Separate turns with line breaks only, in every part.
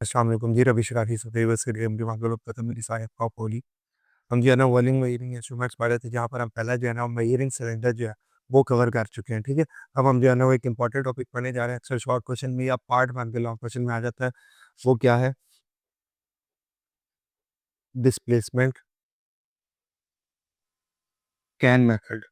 अस्सलाम वालेकुम जी, रबी शराफ़ी सदैव से मेरी सायब खौफ होली। हम जो है ना वेल्डिंग वायरिंग इंस्ट्रूमेंट्स पढ़े थे जहाँ पर हम पहला जो है ना वायरिंग सिलेंडर जो है वो कवर कर चुके हैं, ठीक है? अब हम जो है ना वो एक इम्पोर्टेंट टॉपिक पढ़ने जा रहे हैं, अक्सर शॉर्ट क्वेश्चन में या पार्ट मान के लॉन्ग क्वेश्चन में आ जाता है, वो क्या है? Displacement can method.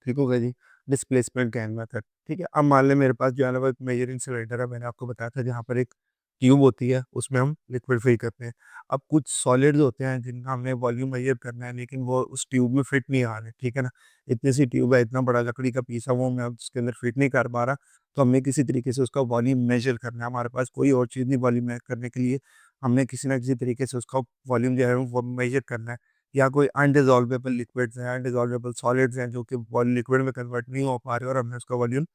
ठीक हो गया जी। डिस्प्लेसमेंट गैन मेथड, ठीक है। अब मान लें मेरे पास जो है ना वो एक मेजरिंग सिलेंडर है, मैंने आपको बताया था जहाँ पर एक ट्यूब होती है उसमें हम लिक्विड फिल करते हैं। अब कुछ सॉलिड्स होते हैं जिनका हमने वॉल्यूम मेजर करना है लेकिन वो उस ट्यूब में फिट नहीं आ रहे, ठीक है ना। इतनी सी ट्यूब है, इतना बड़ा लकड़ी का पीस है, वो मैं उसके अंदर फिट नहीं कर पा रहा। तो हमें किसी तरीके से उसका वॉल्यूम मेजर करना है, हमारे पास कोई और चीज़ नहीं वॉल्यूम मेजर करने के लिए। हमने किसी ना किसी तरीके से उसका वॉल्यूम जो है वो मेजर करना है। या कोई अनडिसॉल्वेबल लिक्विड्स हैं, अनडिसॉल्वेबल सॉलिड्स हैं जो कि लिक्विड में कन्वर्ट नहीं हो पा रहे और हमें उसका वॉल्यूम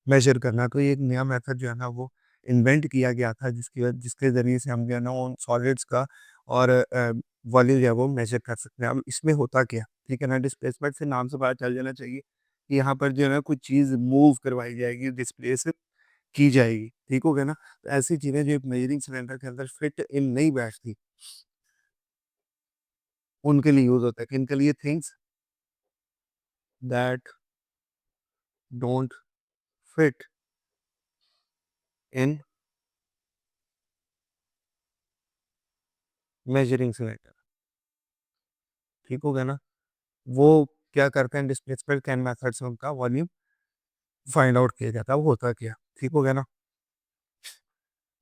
मेजर करना है। तो ये एक नया मेथड जो है ना वो इन्वेंट किया गया था जिसके ज़रिए से हम जो है ना उन सॉलिड्स का और वॉल्यूम जो है वो मेजर कर सकते हैं। अब इसमें होता क्या है, ठीक है ना, डिस्प्लेसमेंट से नाम से पता चल जाना चाहिए कि यहाँ पर जो है ना कुछ चीज़ मूव करवाई जाएगी, डिस्प्लेस की जाएगी, ठीक हो गया ना। तो ऐसी चीज़ें जो एक मेजरिंग सिलेंडर के अंदर फिट इन नहीं बैठती, उनके लिए यूज़ होता है। किन के लिए? Things that don't fit in measuring cylinder, ठीक हो गया ना। वो क्या करते हैं, डिस्प्लेसमेंट कैन मेथड से उनका वॉल्यूम फाइंड आउट किया जाता है। वो होता क्या है, ठीक हो गया ना।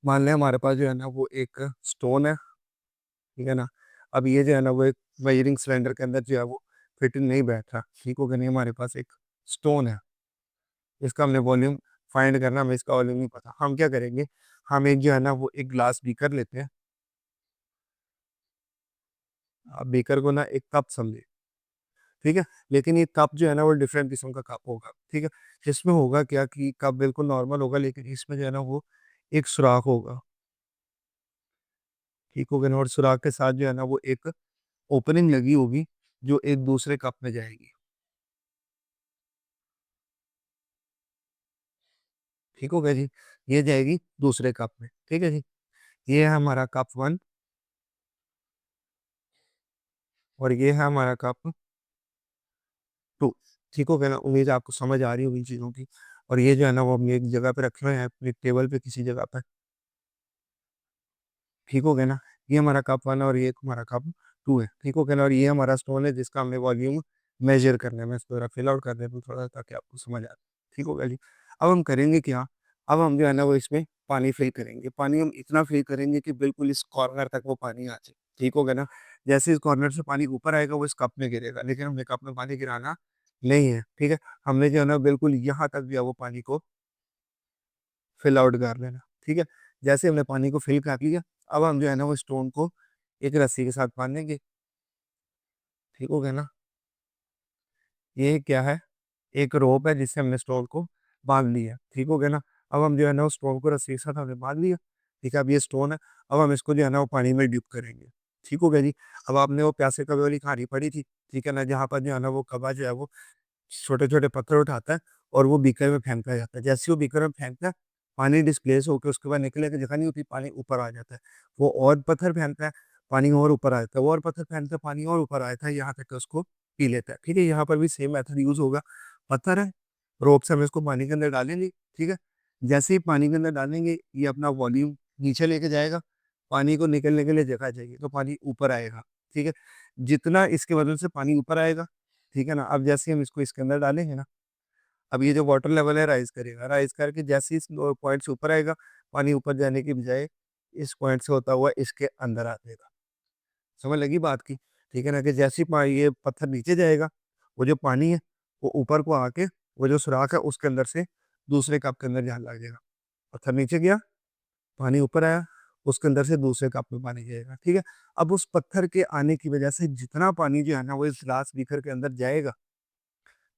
मान लें हमारे पास जो है ना वो एक स्टोन है, ठीक है ना। अब ये जो है ना वो एक मेजरिंग सिलेंडर के अंदर जो है वो फिट नहीं बैठ रहा, ठीक हो गया नहीं। हमारे पास एक स्टोन है, इसका हमने वॉल्यूम फाइंड करना, हमें इसका वॉल्यूम नहीं पता। हम क्या करेंगे, हम एक जो है ना वो एक ग्लास बीकर लेते हैं। अब बीकर को ना एक कप समझे, ठीक है। लेकिन ये कप जो है ना वो डिफरेंट किस्म का कप होगा, ठीक है। इसमें होगा क्या कि कप बिल्कुल नॉर्मल होगा लेकिन इसमें जो है ना वो एक सुराख होगा, ठीक हो गया ना। और सुराख के साथ जो है ना वो एक ओपनिंग लगी होगी जो एक दूसरे कप में जाएगी, ठीक हो गया जी। ये जाएगी दूसरे कप में, ठीक है जी। ये है हमारा कप वन और ये है हमारा कप टू, ठीक हो गया ना। उम्मीद है आपको समझ आ रही होगी इन चीज़ों की। और ये जो है ना वो हम एक जगह पे रखे हुए हैं, अपनी टेबल पे किसी जगह पे, ठीक हो गया ना। ये हमारा कप 1 और ये हमारा कप 2 है, ठीक हो गया ना। और ये हमारा स्टोन है जिसका हमने वॉल्यूम मेज़र करना है। मैं इसको ज़रा फिल आउट कर देता हूँ थोड़ा ताकि आपको समझ आए, ठीक हो गया जी। अब हम करेंगे क्या, अब हम जो है ना वो इसमें पानी फिल करेंगे। पानी हम इतना फिल करेंगे कि बिल्कुल इस कॉर्नर तक वो पानी आ जाए, ठीक हो गया ना। जैसे इस कॉर्नर से पानी ऊपर आएगा वो इस कप में गिरेगा, लेकिन हमने कप में पानी गिराना नहीं है, ठीक है। हमने जो है ना बिल्कुल यहाँ तक जो है वो पानी को फिल आउट कर लेना, ठीक है। जैसे हमने पानी को फिल कर लिया, अब हम जो है ना वो स्टोन को एक रस्सी के साथ बांधेंगे, ठीक हो गया ना। ये क्या है, एक रोप है जिससे हमने स्टोन को बांध लिया, ठीक हो गया ना। अब हम जो है ना उस स्टोन को रस्सी के साथ हमने बांध लिया, ठीक है। अब ये स्टोन है, अब हम इसको जो है ना वो पानी में डिप करेंगे, ठीक हो गया जी। अब आपने वो प्यासे कौवे वाली कहानी पढ़ी थी, ठीक है ना, जहाँ पर जो है ना वो कौवा जो है वो छोटे-छोटे पत्थर उठाता है और वो बीकर में फेंकता जाता है। जैसे ही वो बीकर में फेंकता है, पानी डिस्प्लेस होके उसके बाद निकलने की जगह नहीं होती, पानी ऊपर आ जाता है। वो और पत्थर फेंकता है, पानी और ऊपर आ जाता है, वो और पत्थर फेंकता है, पानी और ऊपर आ जाता है, यहाँ तक कि उसको पी लेता है, ठीक है। यहाँ पर भी सेम मेथड यूज़ होगा। पत्थर है, रोप से हम इसको पानी के अंदर डालेंगे, ठीक है। जैसे ही पानी के अंदर डालेंगे, ये अपना वॉल्यूम नीचे लेके जाएगा, पानी को निकलने के लिए जगह चाहिए, तो पानी ऊपर आएगा, ठीक है। जितना इसके वजन से पानी ऊपर आएगा, ठीक है ना। अब जैसे ही हम इसको इसके अंदर डालेंगे ना, अब ये जो वाटर लेवल है राइज़ करेगा, राइज़ करके जैसे ही इस पॉइंट से ऊपर आएगा, पानी ऊपर जाने की बजाय इस पॉइंट से होता हुआ इसके अंदर आ जाएगा। समझ लगी बात की? ठीक है ना, कि जैसे ही ये पत्थर नीचे जाएगा, वो जो पानी है, वो ऊपर को आके वो जो सुराख है उसके अंदर से दूसरे कप के अंदर जाने लग जाएगा। पत्थर नीचे गया, पानी ऊपर आया, उसके अंदर से दूसरे कप में पानी जाएगा, ठीक है। अब उस पत्थर के आने की वजह से जितना पानी जो है ना, वो इस ग्लास बीकर के अंदर जाएगा,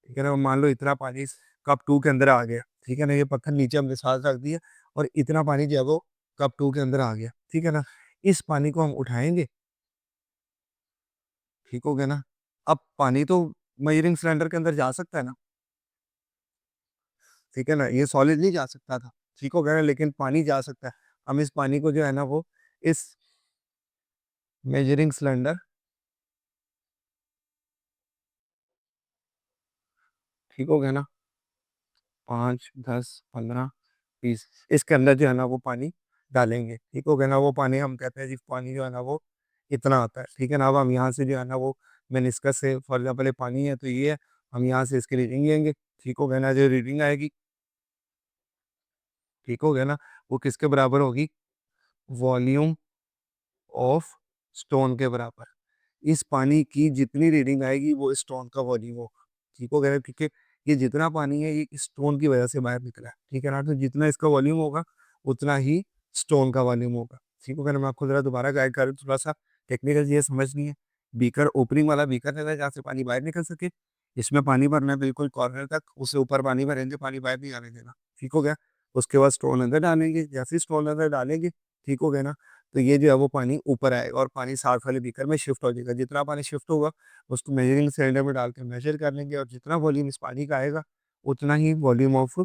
ठीक है ना। मान लो इतना पानी इस कप 2 के अंदर आ गया, ठीक है ना। ये पत्थर नीचे हमने साथ रख दिया और इतना पानी जो है वो कप 2 के अंदर आ गया, ठीक है ना। इस पानी को हम उठाएँगे, ठीक हो गया ना। अब पानी तो मेजरिंग सिलेंडर के अंदर जा सकता है ना, ठीक है ना? ये सॉलिड नहीं जा सकता था, ठीक हो गया ना? लेकिन पानी जा सकता है। हम इस पानी को जो है ना वो इस मेजरिंग सिलेंडर, ठीक हो गया ना? 5, 10, 15, 20 इसके अंदर जो है ना वो पानी डालेंगे, ठीक हो गया ना? वो पानी हम कहते हैं जी पानी जो है ना वो इतना आता है, ठीक है ना? अब हम यहाँ से जो है ना वो मेनिस्कस से फॉर एग्ज़ाम्पल ये पानी है तो ये है, हम यहाँ से इसकी रीडिंग लेंगे, ठीक हो गया ना? जो रीडिंग आएगी, ठीक हो गया ना? वो किसके बराबर होगी? वॉल्यूम ऑफ स्टोन के बराबर। इस पानी की जितनी रीडिंग आएगी वो स्टोन का वॉल्यूम होगा, ठीक हो गया ना? क्योंकि ये जितना पानी है ये स्टोन की वजह से बाहर निकला है, ठीक है ना? तो जितना इसका वॉल्यूम होगा उतना ही स्टोन का वॉल्यूम होगा, ठीक हो गया ना? मैं आपको ज़रा दोबारा गाइड कर दूँ, थोड़ा-सा टेक्निकल ये समझनी है। बीकर ओपनिंग वाला बीकर रहता है जहाँ से पानी बाहर निकल सके, इसमें पानी भरना है बिल्कुल कॉर्नर तक, उससे ऊपर पानी भरेंगे, पानी बाहर नहीं आने देना, ठीक हो गया? उसके बाद स्टोन अंदर डालेंगे, जैसे ही स्टोन अंदर डालेंगे, ठीक हो गया ना? तो ये जो है वो पानी ऊपर आएगा और पानी साथ वाले बीकर में शिफ्ट हो जाएगा। जितना पानी शिफ्ट होगा, उसको मेजरिंग सिलेंडर में डाल के मेजर कर लेंगे और जितना वॉल्यूम इस पानी का आएगा, उतना ही वॉल्यूम ऑफ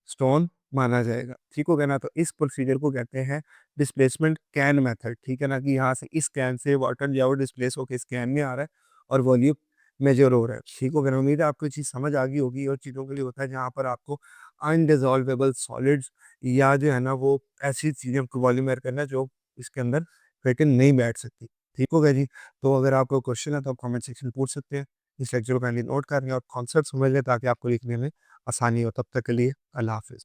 स्टोन माना जाएगा। ठीक हो गया ना? तो इस प्रोसीजर को कहते हैं डिस्प्लेसमेंट कैन मेथड, ठीक है ना? कि यहाँ से इस कैन से वाटर जो है वो डिस्प्लेस होके इस कैन में आ रहा है और वॉल्यूम मेजर हो रहा है। ठीक हो गया ना? उम्मीद है आपको ये चीज़ समझ आ गई होगी और चीज़ों के लिए होता है जहाँ पर आपको अनडिसॉल्वेबल सॉलिड्स या जो है ना वो ऐसी चीज़ें को वॉल्यूम ऐड करना है जो इसके अंदर फिट इन नहीं बैठ सकती। ठीक हो गया जी? तो अगर आपको क्वेश्चन है तो आप कमेंट सेक्शन में पूछ सकते हैं। इस लेक्चर को काइंडली नोट कर लें और कॉन्सेप्ट समझ लें ताकि आपको लिखने में आसानी हो। तब तक के लिए अल्लाह हाफ़िज़।